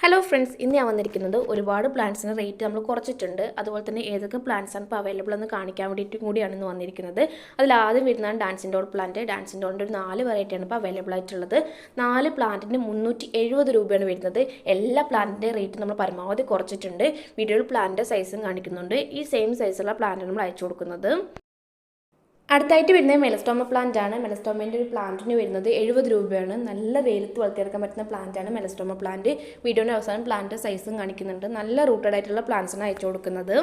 Hello friends, ഇന്ന് ഞാൻ വന്നിരിക്കുന്നത് ഒരുപാട് പ്ലാന്റ്സിന് റേറ്റ് നമ്മൾ കുറച്ചിട്ടുണ്ട്. അതുപോലെ തന്നെ ഏതൊക്കെ പ്ലാന്റ്സ് ആണ് ഇപ്പോൾ അവൈലബിൾ എന്ന് കാണിക്കാൻ വേണ്ടിയിട്ടും കൂടിയാണ് ഇന്ന് വന്നിരിക്കുന്നത്. അതിൽ ആദ്യം വരുന്നതാണ് ഡാൻസിൻഡോൾ പ്ലാന്റ്. ഡാൻസിൻഡോളിൻ്റെ ഒരു 4 വെറൈറ്റിയാണ് ഇപ്പോൾ അവൈലബിൾ ആയിട്ടുള്ളത്. 4 പ്ലാന്റിന് 370 രൂപയാണ് വരുന്നത്. എല്ലാ പ്ലാന്റിൻ്റെ റേറ്റ് നമ്മൾ പരമാവധി കുറച്ചിട്ടുണ്ട്. വീഡിയോയിൽ പ്ലാന്റിൻ്റെ സൈസും കാണിക്കുന്നുണ്ട്. ഈ സെയിം സൈസുള്ള പ്ലാന്റ് നമ്മൾ അയച്ചു കൊടുക്കുന്നത്. അടുത്തായിട്ട് വരുന്നത് മെലസ്റ്റോമ പ്ലാന്റ് ആണ്. മെലസ്റ്റോമേൻ്റെ ഒരു പ്ലാന്റിന് വരുന്നത് 70 രൂപയാണ്. നല്ല വെയിലത്ത് വളർത്തിയെടുക്കാൻ പറ്റുന്ന പ്ലാന്റ് ആണ് മെലസ്റ്റോമ പ്ലാന്റ്. വീഡിയോയുടെ അവസാനം പ്ലാന്റ് സൈസും കാണിക്കുന്നുണ്ട്. നല്ല റൂട്ടഡ് ആയിട്ടുള്ള പ്ലാന്റ്സാണ് അയച്ചു കൊടുക്കുന്നത്.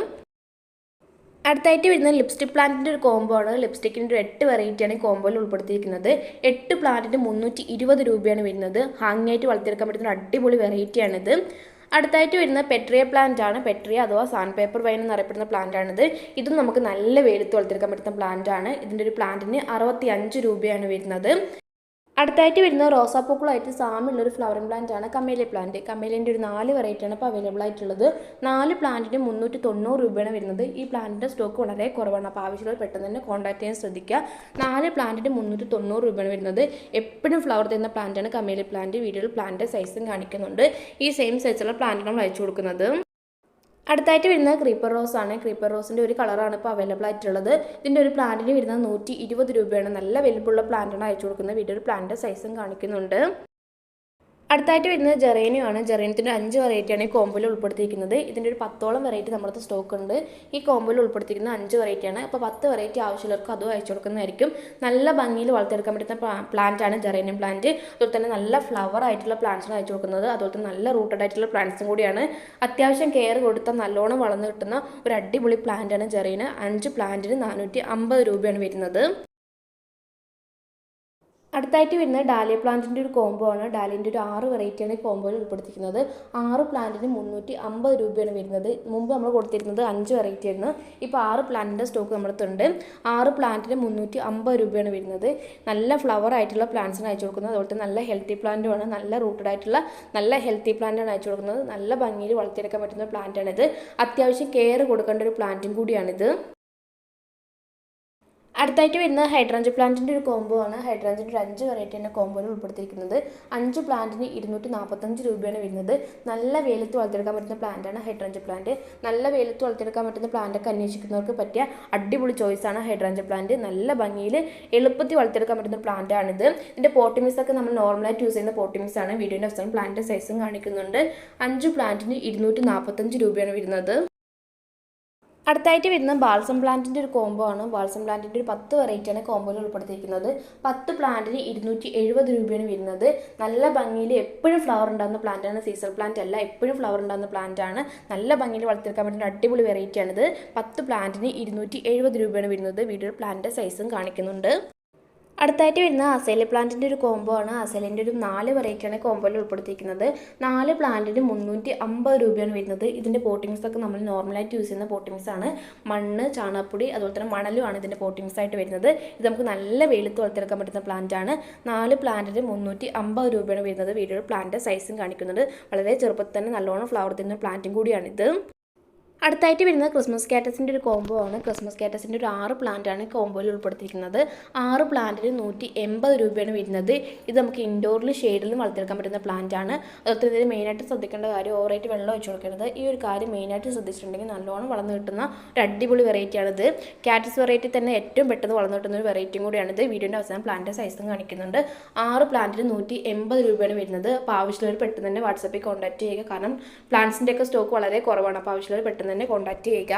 അടുത്തായിട്ട് വരുന്നത് ലിപ്സ്റ്റിക് പ്ലാന്റിൻ്റെ ഒരു കോംബോ ആണ്. ലിപ്സ്റ്റിക്കിൻ്റെ ഒരു 8 വെറൈറ്റിയാണ് ഈ കോംബോയിൽ ഉൾപ്പെടുത്തിയിരിക്കുന്നത്. 8 പ്ലാന്റിന് 320 രൂപയാണ് വരുന്നത്. ഹാങ് ആയിട്ട് വളർത്തിയെടുക്കാൻ പറ്റുന്ന അടിപൊളി വെറൈറ്റിയാണിത്. അടുത്തായിട്ട് വരുന്ന പെട്രിയ പ്ലാന്റ് ആണ്. പെട്രിയ അഥവാ സാൻഡ് പേപ്പർ വൈൻ എന്നറിയപ്പെടുന്ന പ്ലാന്റ് ആണിത്. ഇതും നമുക്ക് നല്ല വെയിലത്ത് വളർത്തിയെടുക്കാൻ പറ്റുന്ന പ്ലാന്റ് ആണ്. ഇതിൻ്റെ ഒരു പ്ലാന്റിന് 65 രൂപയാണ് വരുന്നത്. അടുത്തായിട്ട് വരുന്നത് റോസാപ്പൂക്കളായിട്ട് സാമുള്ളൊരു ഫ്ലവറിംഗ് പ്ലാന്റ് ആണ് കമേലിയ പ്ലാന്റ്. കമേലിയൻ്റെ ഒരു 4 വെറൈറ്റിയാണ് ഇപ്പോൾ അവൈലബിൾ ആയിട്ടുള്ളത്. 4 പ്ലാന്റിന് 390 രൂപയാണ് വരുന്നത്. ഈ പ്ലാന്റിൻ്റെ സ്റ്റോക്ക് വളരെ കുറവാണ്. അപ്പോൾ ആവശ്യമുള്ളവർ പെട്ടെന്ന് തന്നെ കോൺടാക്ട് ചെയ്യാൻ ശ്രദ്ധിക്കുക. 4 പ്ലാന്റിന് 390 രൂപയാണ് വരുന്നത്. എപ്പോഴും ഫ്ലവർ തരുന്ന പ്ലാന്റാണ് കമേലിയ പ്ലാന്റ്. വീഡിയോയിൽ പ്ലാന്റ് സൈസും കാണിക്കുന്നുണ്ട്. ഈ സെയിം സൈസുള്ള പ്ലാന്റ് നമ്മൾ അയച്ചു കൊടുക്കുന്നത്. അടുത്തായിട്ട് വരുന്നത് ക്രീപ്പർ റോസ് ആണ്. ക്രീപ്പർ റോസിൻ്റെ ഒരു കളറാണ് ഇപ്പോൾ അവൈലബിൾ ആയിട്ടുള്ളത്. ഇതിൻ്റെ ഒരു പ്ലാന്റിന് വരുന്നത് 120 രൂപയാണ്. നല്ല വലിപ്പമുള്ള പ്ലാന്റാണ് അയച്ചു കൊടുക്കുന്നത്. വീഡിയോ ഒരു പ്ലാന്റിൻ്റെ സൈസും കാണിക്കുന്നുണ്ട്. അടുത്തായിട്ട് വരുന്നത് ജെറേനിയം ആണ്. ജെറേനിയത്തിൻ്റെ 5 വെറൈറ്റിയാണ് ഈ കോമ്പോയിൽ ഉൾപ്പെടുത്തിയിരിക്കുന്നത്. ഇതിൻ്റെ ഒരു 10ഓളം വെറൈറ്റി നമ്മുടെ സ്റ്റോക്ക് ഉണ്ട്. ഈ കോമ്പോയിൽ ഉൾപ്പെടുത്തിയിരിക്കുന്ന 5 വെറൈറ്റിയാണ്. അപ്പോൾ 10 വെറൈറ്റി ആവശ്യമുള്ളവർക്ക് അതും അയച്ചു കൊടുക്കുന്നതായിരിക്കും. നല്ല ഭംഗിയിൽ വളർത്തിയെടുക്കാൻ പറ്റുന്ന പ്ലാന്റ് ആണ് ജെറേനിയം പ്ലാന്റ്. അതുപോലെ തന്നെ നല്ല ഫ്ലവർ ആയിട്ടുള്ള പ്ലാന്റ്സാണ് അയച്ചു കൊടുക്കുന്നത്. അതുപോലെ തന്നെ നല്ല റൂട്ടഡ് ആയിട്ടുള്ള പ്ലാന്റ്സും കൂടിയാണ്. അത്യാവശ്യം കെയർ കൊടുത്താൽ നല്ലോണം വളർന്നു കിട്ടുന്ന ഒരു അടിപൊളി പ്ലാന്റ് ആണ് ജെറേനിയം. 5 പ്ലാന്റിന് 450 രൂപയാണ് വരുന്നത്. അടുത്തായിട്ട് വരുന്നത് ഡാലിയ പ്ലാന്റിൻ്റെ ഒരു കോംബോ ആണ്. ഡാലിയൻ്റെ ഒരു 6 വെറൈറ്റിയാണ് ഈ കോംബോയിൽ ഉൾപ്പെടുത്തിയിരിക്കുന്നത്. 6 പ്ലാന്റിന് 350 രൂപയാണ് വരുന്നത്. മുമ്പ് നമ്മൾ കൊടുത്തിരുന്നത് 5 വെറൈറ്റി ആയിരുന്നു. ഇപ്പോൾ 6 പ്ലാന്റിൻ്റെ സ്റ്റോക്ക് നമ്മുടെ അടുത്തുണ്ട്. 6 പ്ലാന്റിന് 350 രൂപയാണ് വരുന്നത്. നല്ല ഫ്ലവർ ആയിട്ടുള്ള പ്ലാന്റ്സാണ് അയച്ചു കൊടുക്കുന്നത്. അതുപോലെ തന്നെ നല്ല ഹെൽത്തി പ്ലാന്റുമാണ്. നല്ല റൂട്ടഡ് ആയിട്ടുള്ള നല്ല ഹെൽത്തി പ്ലാന്റാണ് അയച്ചു കൊടുക്കുന്നത്. നല്ല ഭംഗിയിൽ വളർത്തിയെടുക്കാൻ പറ്റുന്ന പ്ലാന്റാണിത്. അത്യാവശ്യം കെയർ കൊടുക്കേണ്ട ഒരു പ്ലാന്റും കൂടിയാണിത്. അടുത്തായിട്ട് വരുന്നത് ഹൈഡ്രാഞ്ച് പ്ലാന്റിൻ്റെ ഒരു കോംബോ ആണ്. ഹൈഡ്രാഞ്ചിൻ്റെ ഒരു 5 വെറൈറ്റിയാണ് കോംബോയിൽ ഉൾപ്പെടുത്തിയിരിക്കുന്നത്. 5 പ്ലാന്റിന് 245 രൂപയാണ് വരുന്നത്. നല്ല വെയിലത്ത് വളർത്തിയെടുക്കാൻ പറ്റുന്ന പ്ലാന്റാണ് ഹൈഡ്രാഞ്ച് പ്ലാന്റ്. നല്ല വെയിലത്ത് വളർത്തിയെടുക്കാൻ പറ്റുന്ന പ്ലാന്റൊക്കെ അന്വേഷിക്കുന്നവർക്ക് പറ്റിയ അടിപൊളി ചോയ്സാണ് ഹൈഡ്രാഞ്ച് പ്ലാന്റ്. നല്ല ഭംഗിയിൽ എളുപ്പത്തിൽ വളർത്തിയെടുക്കാൻ പറ്റുന്ന പ്ലാന്റാണിത്. ഇതിൻ്റെ പോട്ടിമിക്സൊക്കെ നമ്മൾ നോർമലായിട്ട് യൂസ് ചെയ്യുന്ന പോട്ടിമിക്സാണ്. വീഡിയോൻ്റെ അവസാനം പ്ലാന്റിൻ്റെ സൈസും കാണിക്കുന്നുണ്ട്. 5 പ്ലാന്റിന് 245 രൂപയാണ് വരുന്നത്. അടുത്തായിട്ട് വരുന്നത് ബാൾസം പ്ലാന്റിൻ്റെ ഒരു കോംബോ ആണ്. ബാൾസം പ്ലാന്റിൻ്റെ ഒരു 10 വെറൈറ്റിയാണ് കോംബോയിൽ ഉൾപ്പെടുത്തിയിരിക്കുന്നത്. 10 പ്ലാന്റിന് 270 രൂപയാണ് വരുന്നത്. നല്ല ഭംഗിയിൽ എപ്പോഴും ഫ്ലവർ ഉണ്ടാകുന്ന പ്ലാന്റാണ്. സീസൺ പ്ലാന്റ് അല്ല, എപ്പോഴും ഫ്ലവർ ഉണ്ടാകുന്ന പ്ലാന്റാണ്. നല്ല ഭംഗിയിൽ വളർത്തിയെടുക്കാൻ പറ്റുന്ന അടിപൊളി വെറൈറ്റിയാണിത്. 10 പ്ലാന്റിന് 270 രൂപയാണ് വരുന്നത്. വീഡിയോയിൽ പ്ലാന്റിൻ്റെ സൈസും കാണിക്കുന്നുണ്ട്. അടുത്തായിട്ട് വരുന്ന അസേലിയ പ്ലാന്റിൻ്റെ ഒരു കോംബോ ആണ്. അസേലിൻ്റെ ഒരു 4 വെറൈറ്റിയാണ് കോംബോയിൽ ഉൾപ്പെടുത്തിയിരിക്കുന്നത്. 4 പ്ലാന്റിന് 350 രൂപയാണ് വരുന്നത്. ഇതിൻ്റെ പോട്ടിങ്സ് ഒക്കെ നമ്മൾ നോർമലായിട്ട് യൂസ് ചെയ്യുന്ന പോട്ടിങ്സ് ആണ്. മണ്ണ്, ചാണകപ്പൊടി, അതുപോലെ തന്നെ മണലുമാണ് ഇതിൻ്റെ പോട്ടിങ്സ് ആയിട്ട് വരുന്നത്. ഇത് നമുക്ക് നല്ല വെയിലത്ത് വളർത്തിയെടുക്കാൻ പറ്റുന്ന പ്ലാന്റ് ആണ്. 4 പ്ലാന്റിന് 350 രൂപയാണ് വരുന്നത്. വീഡിയോയിൽ പ്ലാന്റിൻ്റെ സൈസും കാണിക്കുന്നുണ്ട്. വളരെ ചെറുപ്പത്തിൽ തന്നെ നല്ലോണം ഫ്ലവർ തരുന്ന പ്ലാന്റും കൂടിയാണിത്. അടുത്തായിട്ട് വരുന്നത് ക്രിസ്മസ് കാറ്റസിൻ്റെ ഒരു കോംബോ ആണ്. ക്രിസ്മസ് കാറ്റസിൻ്റെ ഒരു 6 പ്ലാന്റാണ് കോംബോയിൽ ഉൾപ്പെടുത്തിയിരിക്കുന്നത്. 6 പ്ലാന്റിന് 180 രൂപയാണ് വരുന്നത്. ഇത് നമുക്ക് ഇൻഡോറിൽ ഷെയ്ഡിലും വളർത്തിയെടുക്കാൻ പറ്റുന്ന പ്ലാന്റ് ആണ്. അതുപോലെ ഇതിൽ മെയിനായിട്ട് ശ്രദ്ധിക്കേണ്ട കാര്യം ഓവറായിട്ട് വെള്ളം ഒഴിച്ചു കൊടുക്കുന്നത്. ഈ ഒരു കാര്യം മെയിനായിട്ട് ശ്രദ്ധിച്ചിട്ടുണ്ടെങ്കിൽ നല്ലോണം വളർന്നു കിട്ടുന്ന ഒരു അടിപൊളി വെറൈറ്റിയാണിത്. കാറ്റസ് വെറൈറ്റി തന്നെ ഏറ്റവും പെട്ടെന്ന് വളർന്നു കിട്ടുന്ന ഒരു വെറൈറ്റിയും കൂടിയാണിത്. വീഡിയോൻ്റെ അവസാനം പ്ലാന്റിൻ്റെ സൈസും കാണിക്കുന്നുണ്ട്. 6 പ്ലാന്റിന് 180 രൂപയാണ് വരുന്നത്. അപ്പോൾ ആവശ്യമുള്ളവർ പെട്ടെന്ന് തന്നെ വാട്സാപ്പിൽ കോൺടാക്ട് ചെയ്യുക. കാരണം പ്ലാന്റ്സിൻ്റെയൊക്കെ സ്റ്റോക്ക് വളരെ കുറവാണ്. അപ്പോൾ ആവശ്യമുള്ളവർ പെട്ടെന്ന് തന്നെ കോൺടാക്ട് ചെയ്യുക.